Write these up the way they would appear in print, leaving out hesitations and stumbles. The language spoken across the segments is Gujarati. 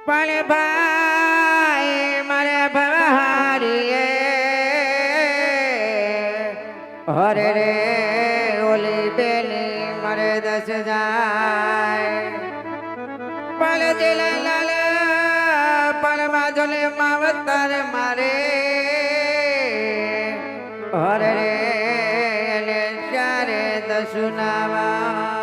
પણ ભાઈ મારે ભવારીએ હરે રે ઓલી બેલી મારે દસ જાય પણ દિલ લાલ પણ માધુલે માવતર મારે હરે રે એને ચારે દસુનાવા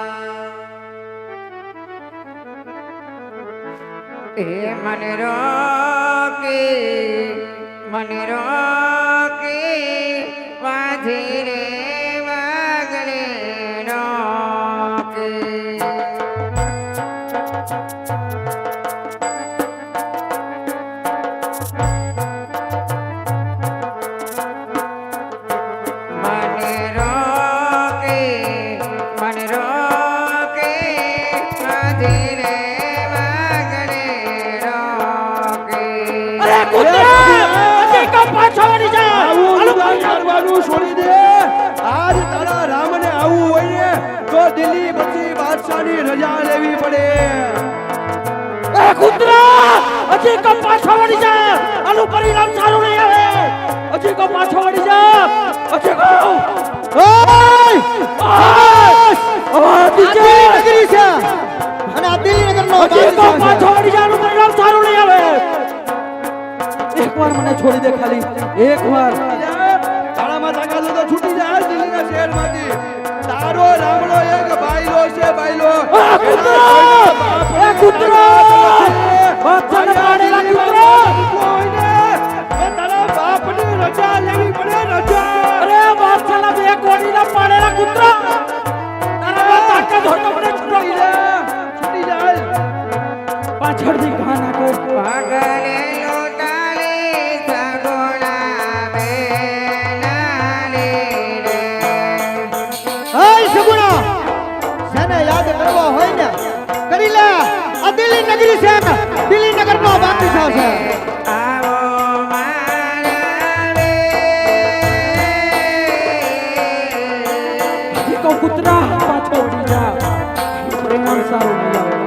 એ મને રોકી વાધી રે વાગડે રોકી મને રોકી વાધી રે છોડી દે આજ તારા રામને આવું હોય ને તો દિલ્હી પછી બાદશાહની રજા લેવી પડે એ કૂતરા હજી કો પાછો વળી જા આનું પરિણામ સારું નહીં આવે હજી કો પાછો વળી જા હજી કો ઓય દિલ્હી નગરી છે અને આ દિલ્હી નગરનો હજી કો પાછો વળી જા આનું પરિણામ સારું નહીં આવે એકવાર મને છોડી દે ખાલી એકવાર તો છૂટી જાય દિલ્હીના શહેરમાંથી તારો રામડો એક બાયલો છે બાયલો એ કૂતરો બાદશાહને પાડેલા કૂતરો તારા બાપની રજા લેવી પડે રજા અરે બાદશાહના બે કોડીના પાડેલા કૂતરો તારા તાકાત હોય તો મને છૂટી જાય પાછળથી ઘા નાખો પાગલે લોટાલે સગુણા સગુણા જેને યાદ કરવા હોય ને કરી લે આ દિલ્હી નગરી છે દિલ્હી નગરનો બાદશાહ છે આવો મારા રે કો કૂતરા પાછો વળી જા પરિણામ સારું નહીં આવે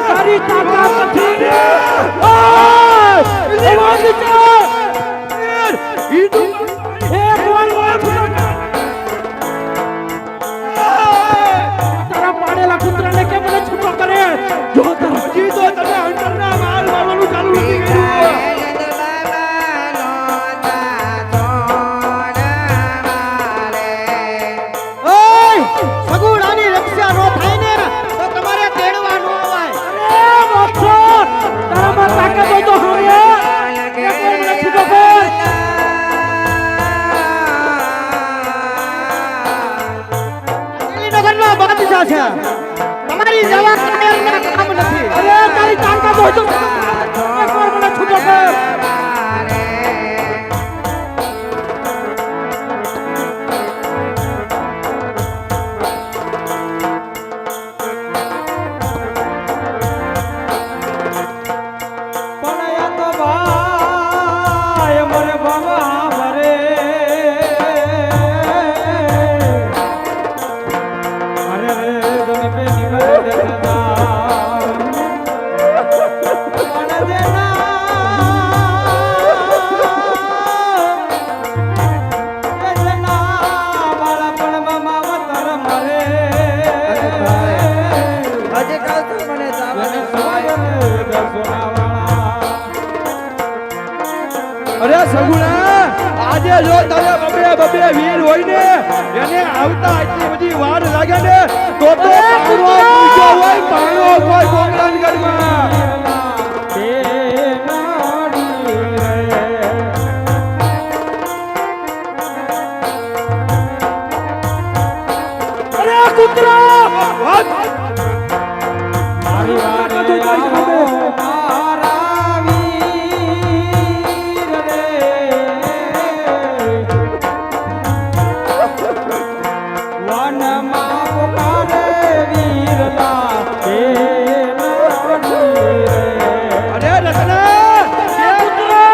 તારી તાકાત નથી રે ઓય વાગી જા ઈ તો એક વાર તારા પાડેલા કૂતરાને કેમ મને છૂટો કરે જો હજી તો તમે અંદરના માલ મારવાનું ચાલુ નથી કર્યું ઓય સગુણાની રક્ષા નો થાય ને તો તમારે તેડવા નો આવાય અરે મોક્ષો તારામાં તાકાત હોય તો હવે એકવાર મને છૂટો કર દિલ્હી નગરનો બાદશાહ છે તમારી જવાબદારીના કામ નથી અરે તારી તાકાત હોય તો એકવાર મને છૂટો કર અરે સગુણા આજે જો તારે બબે વીર હોય ને એને આવતા આટલી બધી વાર લાગે ને તો પાણો પૂજો હોય પાણો કોઈ ગોગળનગરમાં અરે કૂતરો મારી વાત અરે રત્ના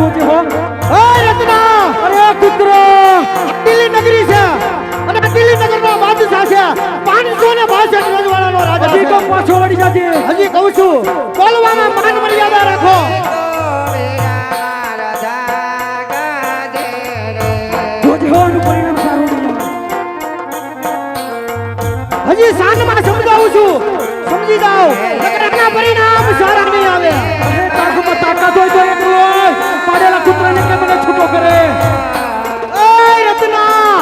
જોજે હો. એ રત્ના, અરે કૂતરા, દિલ્હી નગરી છે અને દિલ્હી નગરમાં બાદશાહ છે. 562 રજવાડાનો રાજા. હજી તો પાછો વળી જાજે. હજી કહું છું, બોલવામાં માન મર્યાદા રાખો. જોજે હો, એનું પરિણામ સારું નહીં આવે. હજી શાનમાં સમજાવું છું, સમજી જાઓ. નકરના પરિણામ સારા નહીં આવે. તાકમાં તાકાત હોય તો એકલું હોય, પાડેલા કૂતરાને કે મને છૂટો કરે. એ રત્ના,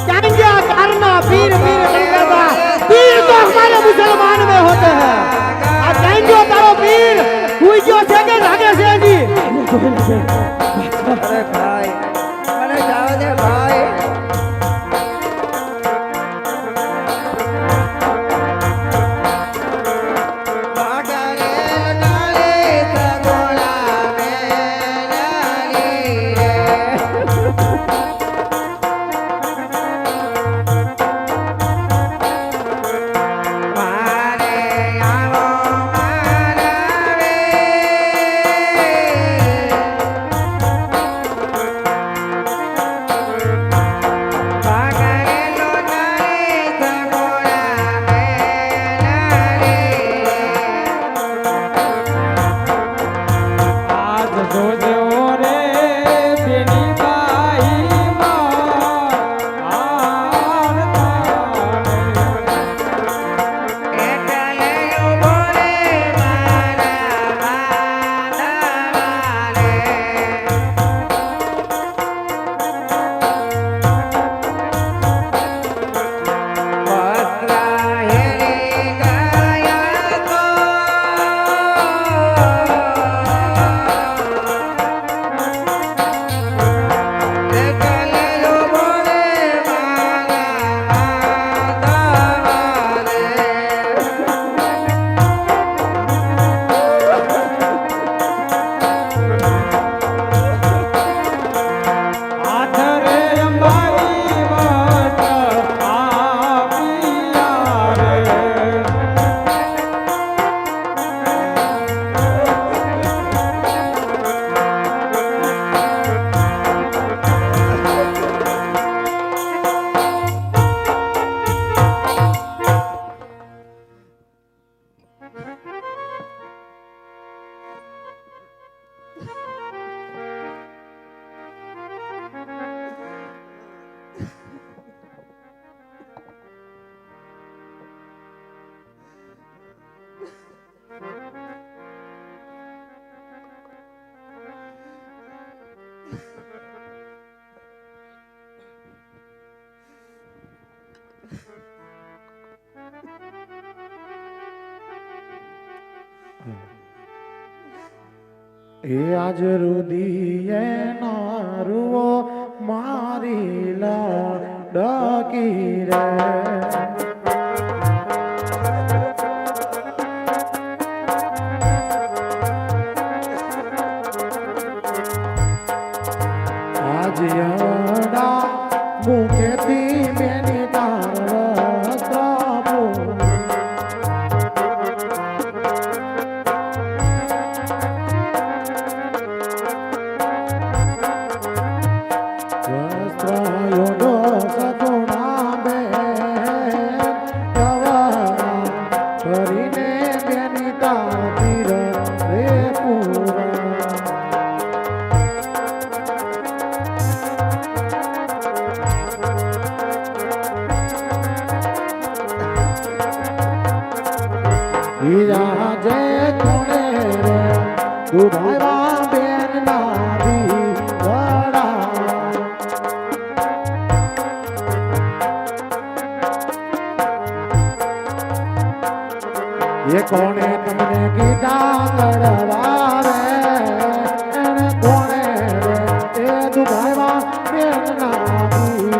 ક્યાં ગયા કારના પીર પીર नहीं करता. पीर तो हमारे मुसलमान में होते हैं. आ जान जो तारो पीर हुई जो છે કે લાગે છે હજી. અરે ભાઈ મને જાવ દે ભાઈ. એ આજ રુદીએ નારુઓ મારી લાડકી રે આજ યડા મુખેથી મેની તારવસ્ત્રાપો ये कोने तुमने गीता लड़वावे એને કોણે રે એ દુભાવા બેન નામી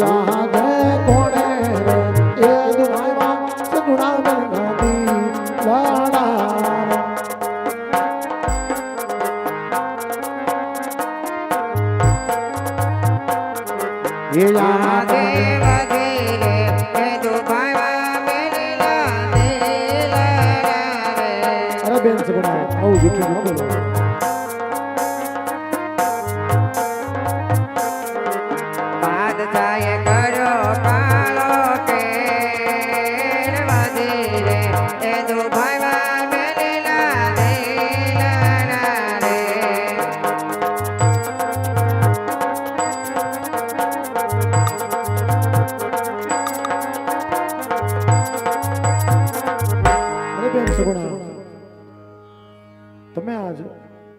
યાદ કોણે રે એ દુભાવા સગુણા બેન નામી લાડા યાદે વગેરે આવું જૂઠું ન બોલો. બાદશાહે કર્યો કાળો કેર વાજી રે એ દુભાઈમાં મેલેલા દેલાના રે. અરે બેન સગુણા, તમે આજ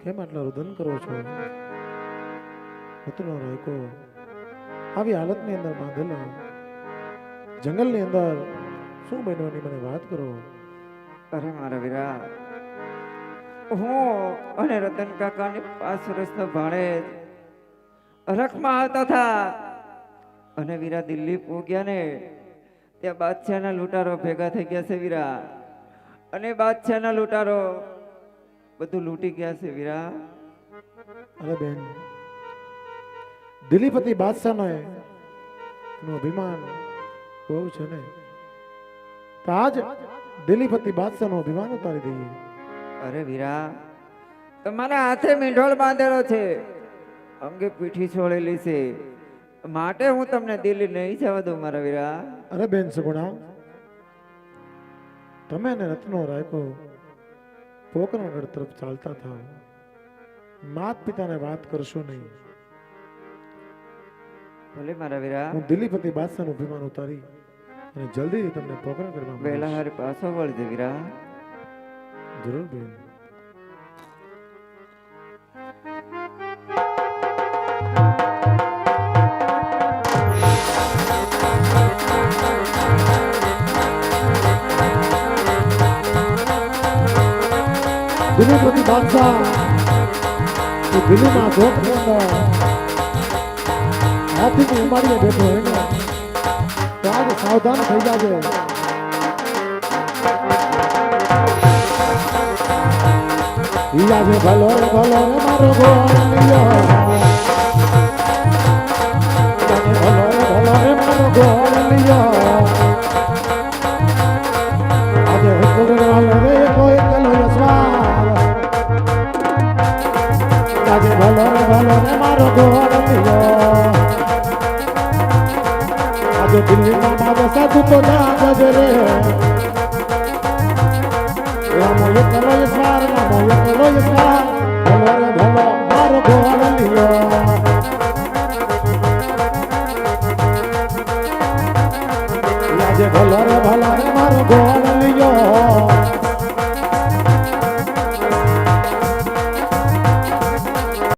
કેમ આટલા રુદન કરો છો? રત્નો રાયકો આવી હાલતની અંદર બાંધેલો જંગલની અંદર શું બનવાની મને વાત કરો. અરે મારા વીરા, હું અને રતન કાકાની 5 વર્ષનો ભાણેજ રખમાં આવતા હતા અને વીરા દિલ્હી પહોંચ્યા ને ત્યાં બાદશાહના લૂંટારો ભેગા થઈ ગયા છે વીરા, અને બાદશાહના લૂંટારો બધું લૂંટી ગયા છે વીરા. અરે બેન, દિલીપતિ બાદશાહનો એનું અભિમાન બહુ છે ને, તો આજ દિલીપતિ બાદશાહનું અભિમાન ઉતારી દઈએ. અરે વીરા, તમારા હાથે મીંઢોળ બાંધેલો છે, અંગે પીઠી છોડેલી છે, માટે હું તમને દિલ્હી નહીં જવા દઉં મારા વીરા. અરે બેન સગુણા, તમે ને રત્નો રાયકો પોકરણગઢ તરફ ચાલતા થાવ, માત પિતાને વાત કરશો નહીં. ભલે મારા વીરા, હું દિલીપતિ બાદશાહનું અભિમાન ઉતારી અને જલ્દી તમને પોકરણગઢમાં વહેલા હારે પાછો વળજે વીરા. જરૂર બેન. દિલીપતિ બાદશાહ તો દિલ્હીમાં જોતની અંદર હાથીની ઉમાડીએ બેઠો હોય ને, તો આજ સાવધાન થઈ જાજે. ઈલાજે ભલો રે મારો ગોળિયો, ભલો રે મારો ગોળિયો, આજે હુકુરવાલ રે કોઈ કલો યસવાર, આજે ભલો રે મારો ગોળિયો, આજે દિલ્હીમાં બાબા સાધુ તો જાગજ રે, રામો એકલો યસવાર, રામો એકલો યસવાર, ભલો રે મારો ગોળિયો, આજે ભલો રે મારો ગોળિયો.